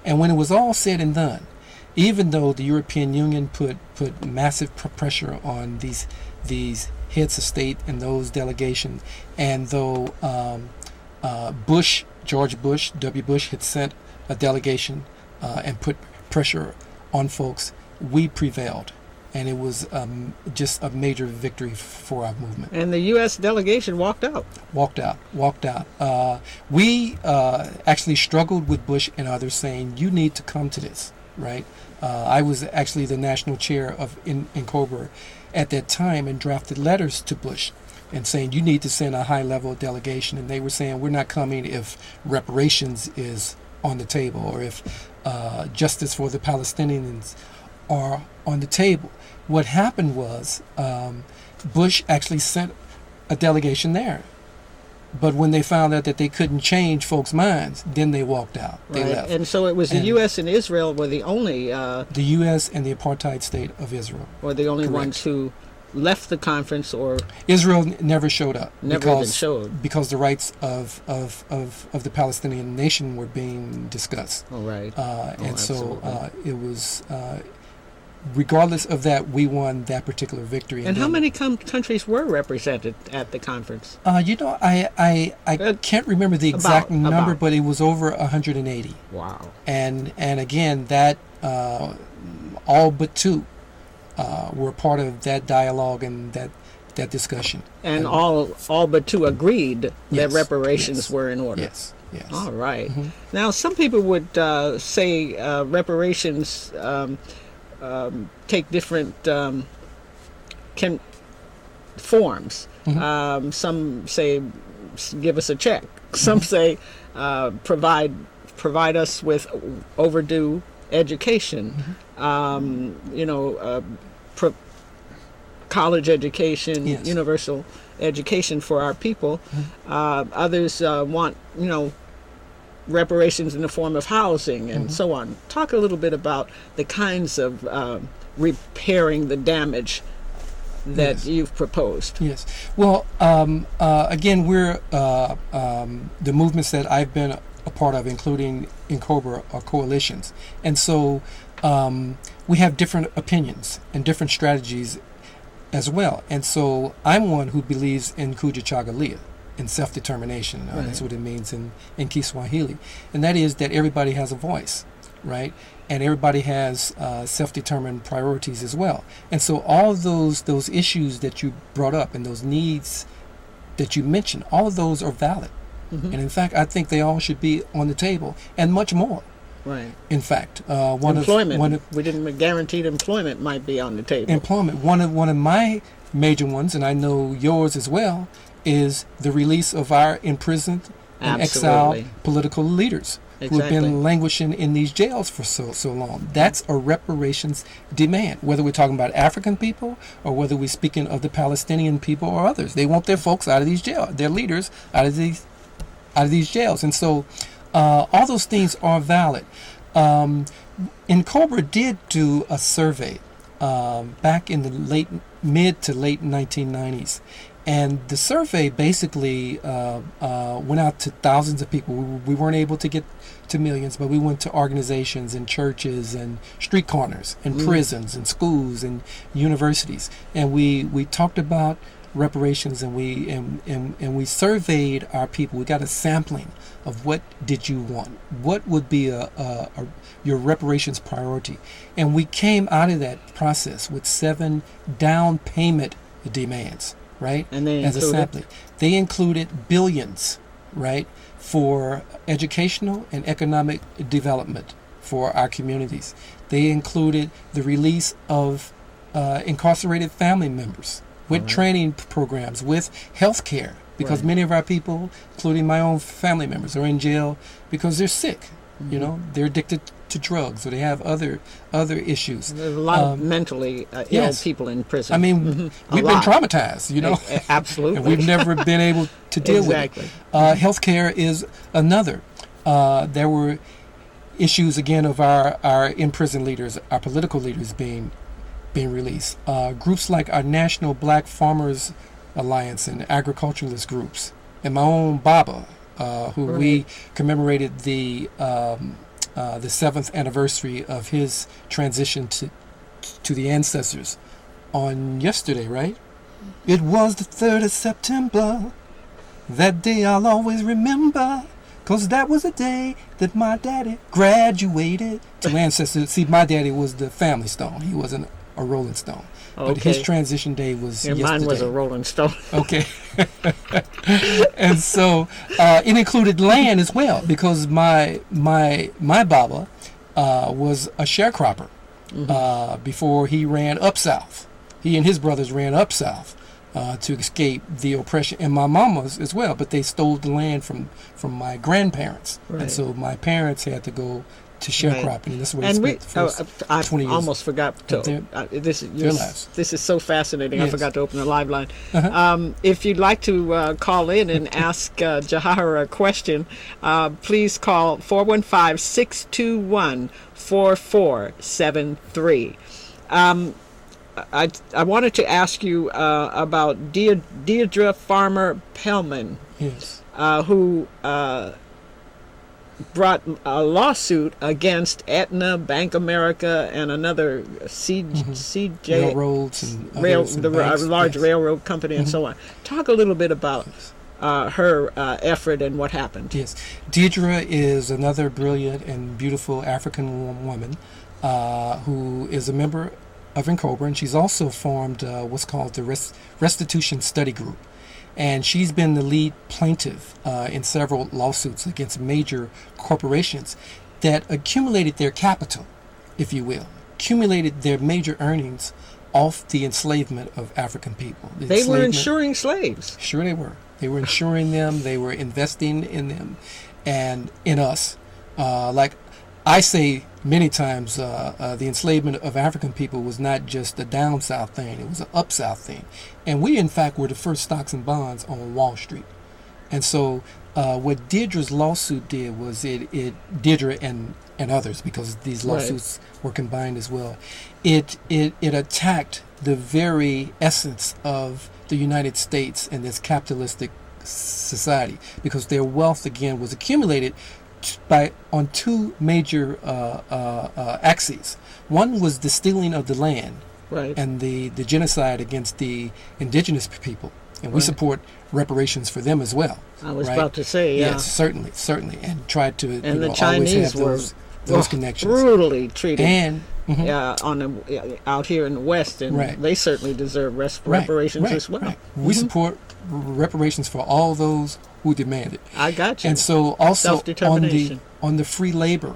And when it was all said and done, even though the European Union put massive pressure on these heads of state and those delegations, and though George Bush, W. Bush, had sent a delegation and put pressure on folks, we prevailed. And it was just a major victory for our movement. And the U.S. delegation walked out. Walked out. We actually struggled with Bush and others, saying, you need to come to this, right? I was actually the national chair in COBRA at that time, and drafted letters to Bush and saying, you need to send a high-level delegation. And they were saying, we're not coming if reparations is on the table, or if justice for the Palestinians are on the table. What happened was Bush actually sent a delegation there. But when they found out that they couldn't change folks' minds, then they walked out. They left. And so it was the U.S. and Israel were the only... the U.S. and the apartheid state of Israel were the only ones who left the conference, or... Israel never showed up. Even showed. Because the rights of the Palestinian nation were being discussed. Oh, right. And so it was... regardless of that, we won that particular victory. And how many countries were represented at the conference? I can't remember the exact number, but it was over 180. Wow. And again, that all but two were part of that dialogue and that discussion. And all but two agreed that reparations were in order. Yes. All right. Mm-hmm. Now, some people would say reparations take different forms. Mm-hmm. Some say give us a check. Some say provide us with overdue education. Mm-hmm. College education, universal education for our people. Mm-hmm. Others want reparations in the form of housing and so on. Talk a little bit about the kinds of repairing the damage that you've proposed. Yes. Well, again, we're the movements that I've been a part of, including in COBRA, are coalitions. And so we have different opinions and different strategies as well. And so I'm one who believes in Kujichagulia, in self-determination. That's what it means in Kiswahili. And that is that everybody has a voice, right? And everybody has self-determined priorities as well. And so all of those issues that you brought up and those needs that you mentioned, all of those are valid. Mm-hmm. And in fact, I think they all should be on the table, and much more. Right. In fact, we didn't guaranteed employment might be on the table. Employment. One of my major ones, and I know yours as well, is the release of our imprisoned and exiled political leaders who have been languishing in these jails for so long. That's a reparations demand, whether we're talking about African people or whether we're speaking of the Palestinian people or others. They want their folks out of these jails, their leaders out of these jails. And so all those things are valid. And COBRA did do a survey back in the mid to late 1990s. And the survey basically went out to thousands of people. We weren't able to get to millions, but we went to organizations and churches and street corners and prisons and schools and universities. And we talked about reparations, and we surveyed our people. We got a sampling of what did you want, what would be your reparations priority, and we came out of that process with 7 down payment demands, right? And they included billions, right, for educational and economic development for our communities. They included the release of incarcerated family members with training programs, with health care, because many of our people, including my own family members, are in jail because they're sick. You know, they're addicted to drugs, or they have other issues. There's a lot of mentally ill people in prison. I mean, we've been traumatized, you know. Absolutely. And we've never been able to deal with it. Healthcare is another. There were issues, again, of our imprisoned leaders, our political leaders being released. Groups like our National Black Farmers Alliance and agriculturalist groups, and my own Baba, who we commemorated the the 7th anniversary of his transition to the ancestors on yesterday, right? It was the 3rd of September. That day I'll always remember, 'cause that was the day that my daddy graduated to ancestors. See, my daddy was the family stone. He wasn't a Rolling Stone. Okay. But his transition day was yesterday. Mine was a Rolling Stone. Okay. And so it included land as well, because my Baba was a sharecropper before he ran up south. He and his brothers ran up south to escape the oppression, and my mama's as well, but they stole the land from my grandparents. Right. And so my parents had to go to sharecropping, and that's where they spent the first I 20 years. almost forgot to. This is so fascinating. Yes. I forgot to open the live line. Uh-huh. If you'd like to call in and ask Jahahara a question, please call 415-621-4473. I wanted to ask you about Deirdre Farmer Pellman, Yes. who brought a lawsuit against Aetna, Bank America, and another CJ Railroads and others and banks. large Yes. railroad company, and so on. Talk a little bit about her effort and what happened. Yes. Deirdre is another brilliant and beautiful African woman who is a member of NCOBRA, and she's also formed what's called the Restitution Study Group. And she's been the lead plaintiff in several lawsuits against major corporations that accumulated their capital, if you will, accumulated their major earnings off the enslavement of African people. They were insuring slaves. Sure they were. They were insuring them. They were investing in them and in us. Like I say many times, the enslavement of African people was not just a down south thing, it was an up south thing. And we, in fact, were the first stocks and bonds on Wall Street. And so what Deirdre's lawsuit did was Deirdre and others, because these lawsuits were combined as well, it attacked the very essence of the United States and this capitalistic society, because their wealth, again, was accumulated on two major axes. One was the stealing of the land, right, and the genocide against the indigenous people, and we support reparations for them as well. I was about to say, yeah. Yes, certainly, and tried to and the Chinese always have those connections. Brutally treated, and out here in the West, and they certainly deserve reparations as well. Right. We support reparations for all those who demand it. I got you. And so also Self-determination. on the free labor